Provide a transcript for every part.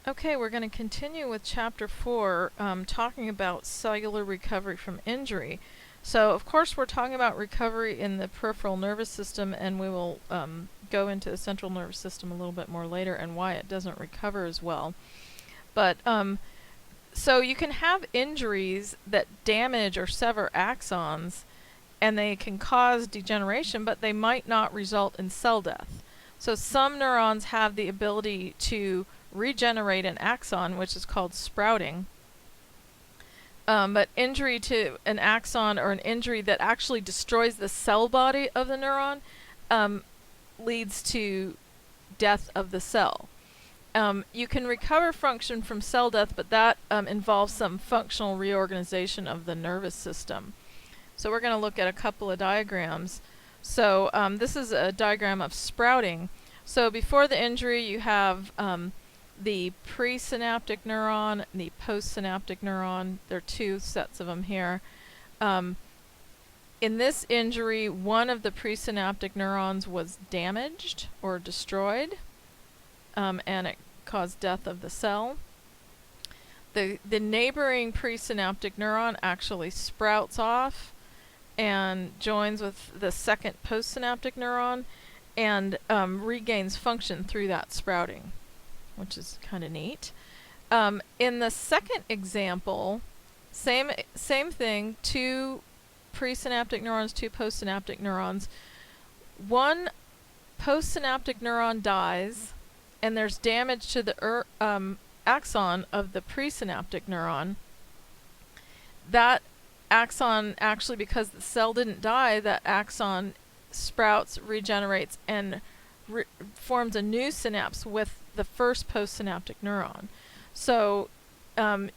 Okay, we're going to continue with Chapter 4, talking about cellular recovery from injury. So, of course, we're talking about recovery in the peripheral nervous system, and we will go into the central nervous system a little bit more later and why it doesn't recover as well. But, so you can have injuries that damage or sever axons, and they can cause degeneration, but they might not result in cell death. So some neurons have the ability to regenerate an axon, which is called sprouting. But injury to an axon or an injury that actually destroys the cell body of the neuron leads to death of the cell. You can recover function from cell death, but that involves some functional reorganization of the nervous system. So we're going to look at a couple of diagrams. So this is a diagram of sprouting. So before the injury, you have the presynaptic neuron and the postsynaptic neuron. There are two sets of them here. In this injury, one of the presynaptic neurons was damaged or destroyed, and it caused death of the cell. The neighboring presynaptic neuron actually sprouts off and joins with the second postsynaptic neuron and regains function through that sprouting, which is kind of neat. In the second example, same thing, two presynaptic neurons, two postsynaptic neurons. One postsynaptic neuron dies, and there's damage to the axon of the presynaptic neuron. That axon, actually, because the cell didn't die, that axon sprouts, regenerates, and forms a new synapse with the first postsynaptic neuron. So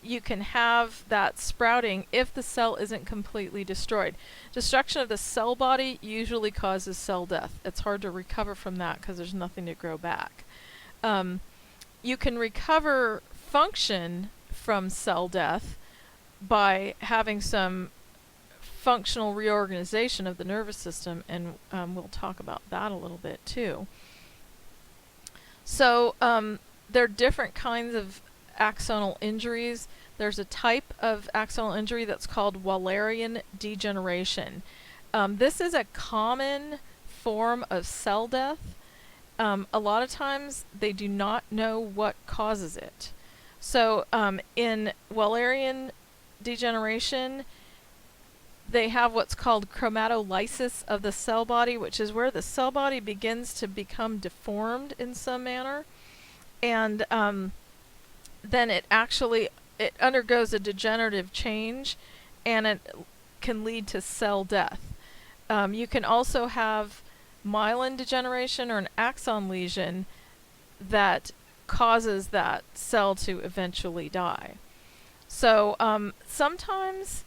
you can have that sprouting if the cell isn't completely destroyed. Destruction of the cell body usually causes cell death. It's hard to recover from that because there's nothing to grow back. You can recover function from cell death by having some functional reorganization of the nervous system, and we'll talk about that a little bit too. So there are different kinds of axonal injuries. There's a type of axonal injury that's called Wallerian degeneration. This is a common form of cell death. A lot of times they do not know what causes it. So in Wallerian degeneration, they have what's called chromatolysis of the cell body, which is where the cell body begins to become deformed in some manner, and then it undergoes a degenerative change, and it can lead to cell death. You can also have myelin degeneration or an axon lesion that causes that cell to eventually die. So sometimes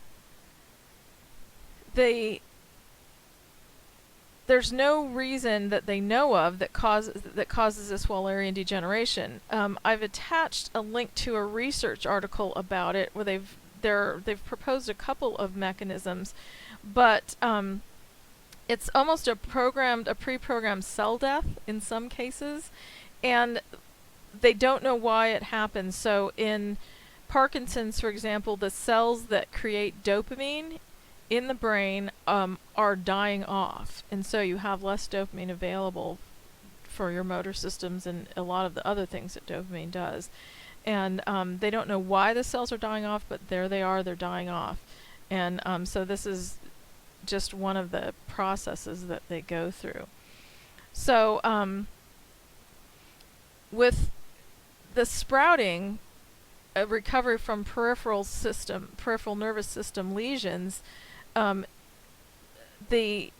there's no reason that they know of that causes this Wallerian degeneration. I've attached a link to a research article about it where they've proposed a couple of mechanisms, but it's almost a pre-programmed cell death in some cases, and they don't know why it happens. So in Parkinson's, for example, the cells that create dopamine in the brain are dying off, and so you have less dopamine available for your motor systems and a lot of the other things that dopamine does. And they don't know why the cells are dying off, but there they are, they're dying off. And so this is just one of the processes that they go through. So with the sprouting, a recovery from peripheral nervous system lesions, the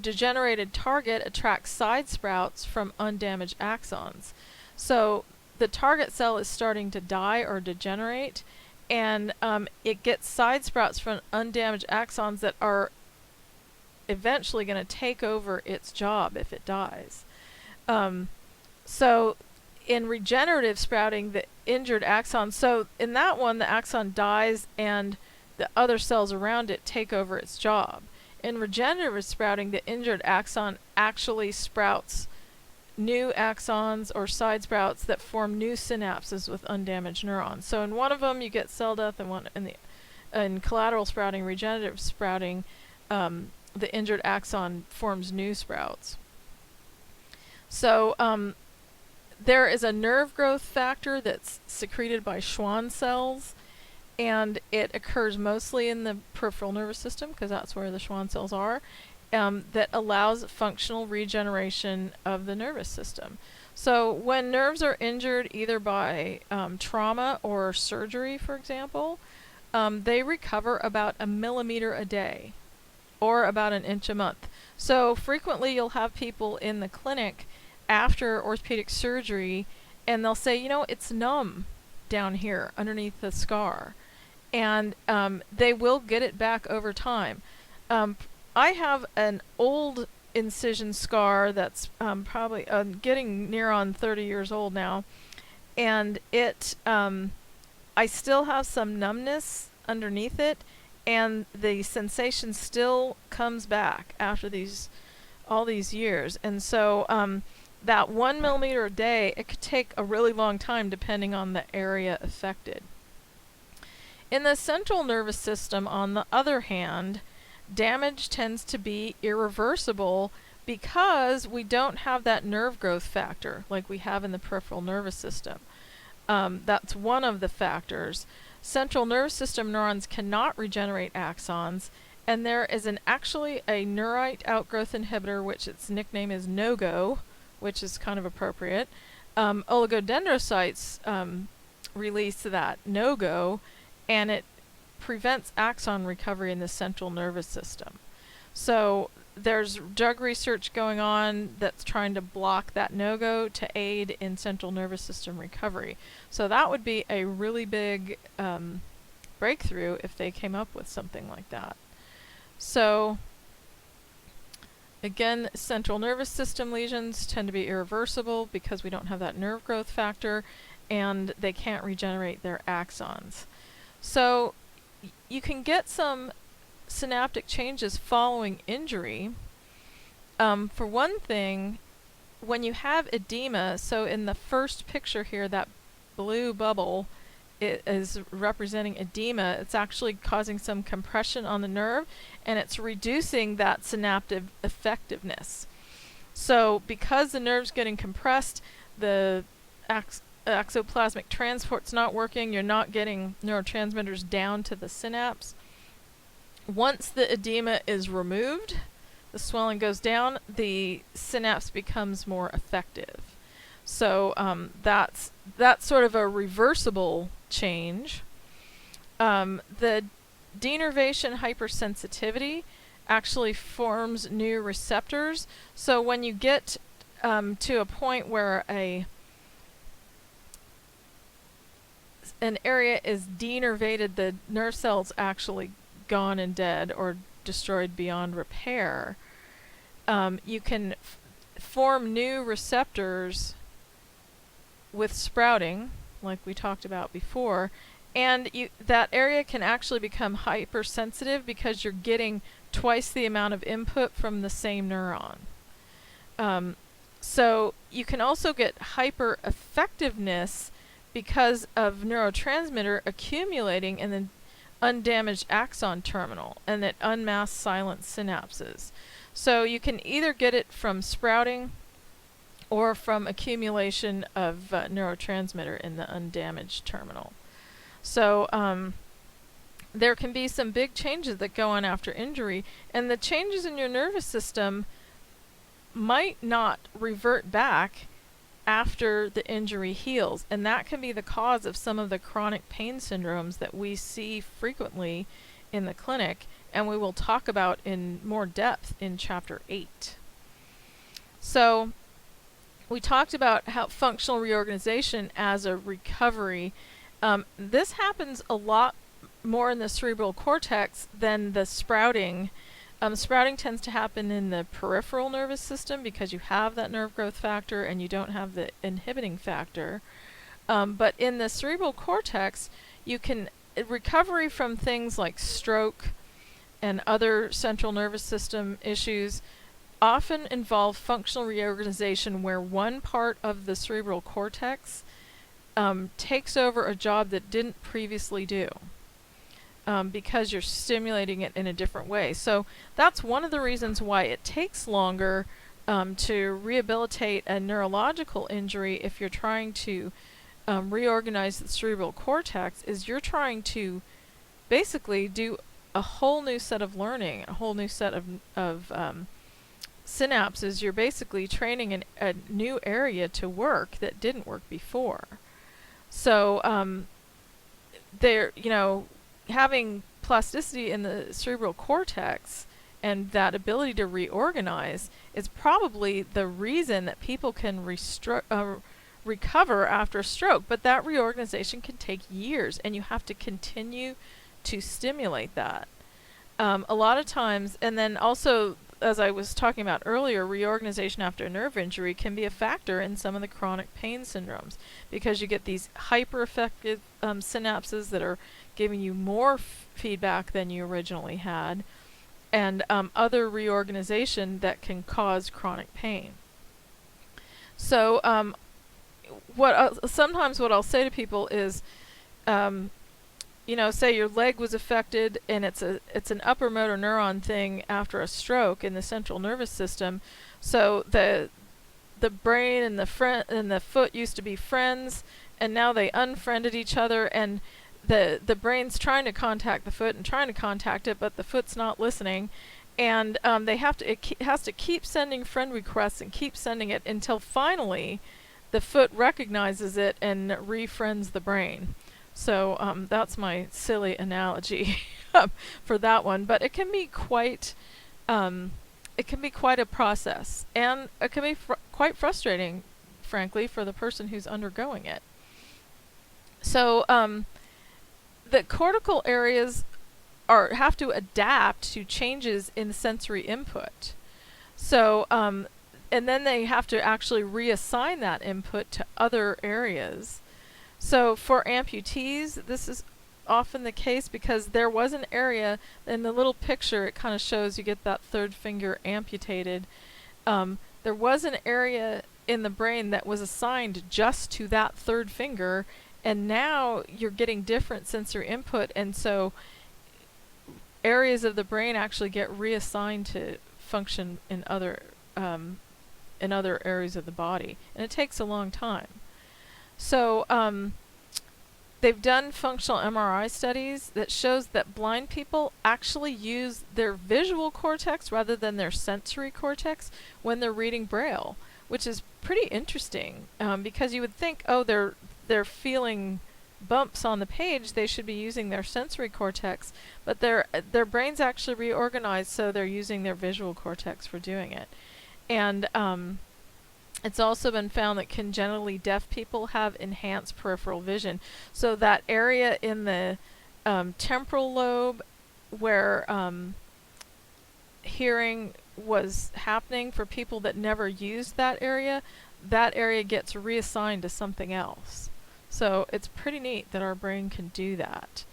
degenerated target attracts side sprouts from undamaged axons. So the target cell is starting to die or degenerate, and it gets side sprouts from undamaged axons that are eventually going to take over its job if it dies. So in regenerative sprouting, the injured axon, so in that one the axon dies and the other cells around it take over its job. In regenerative sprouting, the injured axon actually sprouts new axons or side sprouts that form new synapses with undamaged neurons. So in one of them you get cell death, and one in collateral sprouting, regenerative sprouting, the injured axon forms new sprouts. So there is a nerve growth factor that's secreted by Schwann cells, and it occurs mostly in the peripheral nervous system because that's where the Schwann cells are, that allows functional regeneration of the nervous system. So when nerves are injured either by trauma or surgery, for example, they recover about 1 millimeter a day, or about 1 inch a month. So frequently you'll have people in the clinic after orthopedic surgery, and they'll say, you know, it's numb down here underneath the scar. And they will get it back over time. I have an old incision scar that's probably getting near on 30 years old now, and it I still have some numbness underneath it, and the sensation still comes back after all these years. And so that 1 millimeter a day, it could take a really long time depending on the area affected. In the central nervous system, on the other hand, damage tends to be irreversible because we don't have that nerve growth factor like we have in the peripheral nervous system. That's one of the factors. Central nervous system neurons cannot regenerate axons, and there is actually a neurite outgrowth inhibitor, which its nickname is NOGO, which is kind of appropriate. Oligodendrocytes release that NOGO, and it prevents axon recovery in the central nervous system. So there's drug research going on that's trying to block that NOGO to aid in central nervous system recovery. So that would be a really big breakthrough if they came up with something like that. So again, central nervous system lesions tend to be irreversible because we don't have that nerve growth factor, and they can't regenerate their axons. So you can get some synaptic changes following injury. For one thing, when you have edema, so in the first picture here, that blue bubble, it is representing edema. It's actually causing some compression on the nerve, and it's reducing that synaptic effectiveness. So because the nerve's getting compressed, the exoplasmic transport's not working, you're not getting neurotransmitters down to the synapse. Once the edema is removed, the swelling goes down, the synapse becomes more effective. So that's sort of a reversible change. The denervation hypersensitivity actually forms new receptors. So when you get to a point where an area is denervated, the nerve cell's actually gone and dead or destroyed beyond repair, you can form new receptors with sprouting, like we talked about before, and that area can actually become hypersensitive because you're getting twice the amount of input from the same neuron. So you can also get hyper effectiveness because of neurotransmitter accumulating in the undamaged axon terminal, and it unmasks silent synapses. So you can either get it from sprouting or from accumulation of neurotransmitter in the undamaged terminal. So there can be some big changes that go on after injury, and the changes in your nervous system might not revert back after the injury heals, and that can be the cause of some of the chronic pain syndromes that we see frequently in the clinic, and we will talk about in more depth in Chapter 8. So we talked about how functional reorganization as a recovery. This happens a lot more in the cerebral cortex than the sprouting. Sprouting tends to happen in the peripheral nervous system because you have that nerve growth factor and you don't have the inhibiting factor. But in the cerebral cortex, you can recovery from things like stroke and other central nervous system issues often involve functional reorganization where one part of the cerebral cortex takes over a job that didn't previously do. Because you're stimulating it in a different way. So that's one of the reasons why it takes longer to rehabilitate a neurological injury if you're trying to reorganize the cerebral cortex, is you're trying to basically do a whole new set of learning, a whole new set of synapses. You're basically training a new area to work that didn't work before. So having plasticity in the cerebral cortex and that ability to reorganize is probably the reason that people can recover after a stroke. But that reorganization can take years, and you have to continue to stimulate that. A lot of times, and then also, as I was talking about earlier, reorganization after a nerve injury can be a factor in some of the chronic pain syndromes, because you get these hyper-affected synapses that are giving you more feedback than you originally had, and other reorganization that can cause chronic pain. So sometimes what I'll say to people is, say your leg was affected and it's an upper motor neuron thing after a stroke in the central nervous system. So the brain and the foot used to be friends, and now they unfriended each other, and the brain's trying to contact the foot and trying to contact it, but the foot's not listening, and it has to keep sending friend requests and keep sending it until finally the foot recognizes it and refriends the brain. So that's my silly analogy for that one, but it can be quite a process, and it can be quite frustrating, frankly, for the person who's undergoing it. So the cortical areas have to adapt to changes in sensory input. So and then they have to actually reassign that input to other areas. So for amputees, this is often the case because there was an area in the little picture. It kind of shows you get that third finger amputated. There was an area in the brain that was assigned just to that third finger, and now you're getting different sensory input, and so areas of the brain actually get reassigned to function in other areas of the body, and it takes a long time. So they've done functional MRI studies that shows that blind people actually use their visual cortex rather than their sensory cortex when they're reading Braille, which is pretty interesting, because you would think, oh, they're feeling bumps on the page, they should be using their sensory cortex, but their brain's actually reorganized, so they're using their visual cortex for doing it. And it's also been found that congenitally deaf people have enhanced peripheral vision. So that area in the temporal lobe where hearing was happening for people that never used that area gets reassigned to something else. So it's pretty neat that our brain can do that.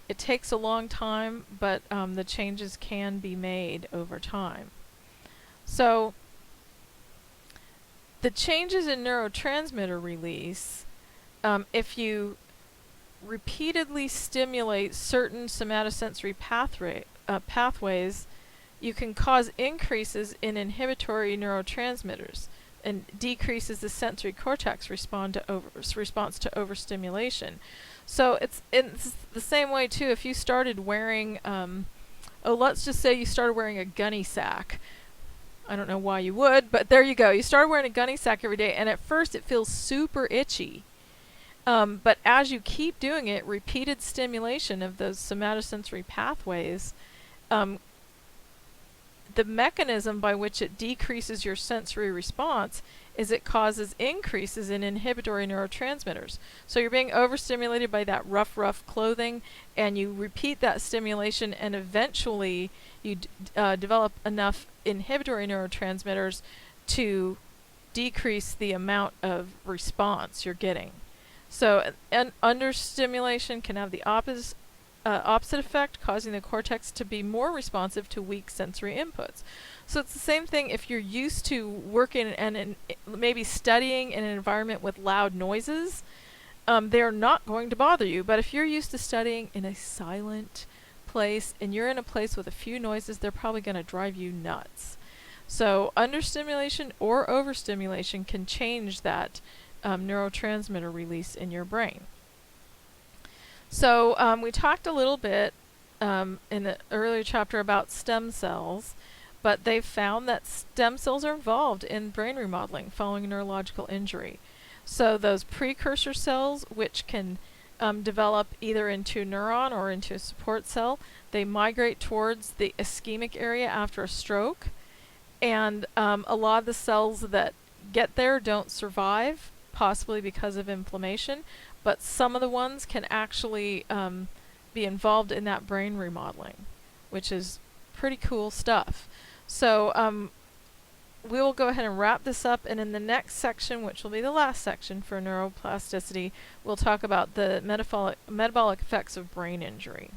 It takes a long time, but the changes can be made over time. So the changes in neurotransmitter release, if you repeatedly stimulate certain somatosensory pathways, you can cause increases in inhibitory neurotransmitters and decreases the sensory cortex response to overstimulation. So it's the same way too. If you started wearing, let's just say you started wearing a gunny sack. I don't know why you would, but there you go. You start wearing a gunny sack every day, and at first it feels super itchy. But as you keep doing it, repeated stimulation of those somatosensory pathways, the mechanism by which it decreases your sensory response is it causes increases in inhibitory neurotransmitters. So you're being overstimulated by that rough clothing, and you repeat that stimulation, and eventually you develop enough inhibitory neurotransmitters to decrease the amount of response you're getting. So an understimulation can have the opposite opposite effect, causing the cortex to be more responsive to weak sensory inputs. So it's the same thing if you're used to working and maybe studying in an environment with loud noises. They're not going to bother you, but if you're used to studying in a silent place and you're in a place with a few noises, they're probably going to drive you nuts. So understimulation or overstimulation can change that neurotransmitter release in your brain. So we talked a little bit in the earlier chapter about stem cells, but they've found that stem cells are involved in brain remodeling following neurological injury. So those precursor cells, which can develop either into a neuron or into a support cell, they migrate towards the ischemic area after a stroke. And a lot of the cells that get there don't survive, possibly because of inflammation, but some of the ones can actually be involved in that brain remodeling, which is pretty cool stuff. So we will go ahead and wrap this up, and in the next section, which will be the last section for neuroplasticity, we'll talk about the metabolic effects of brain injury.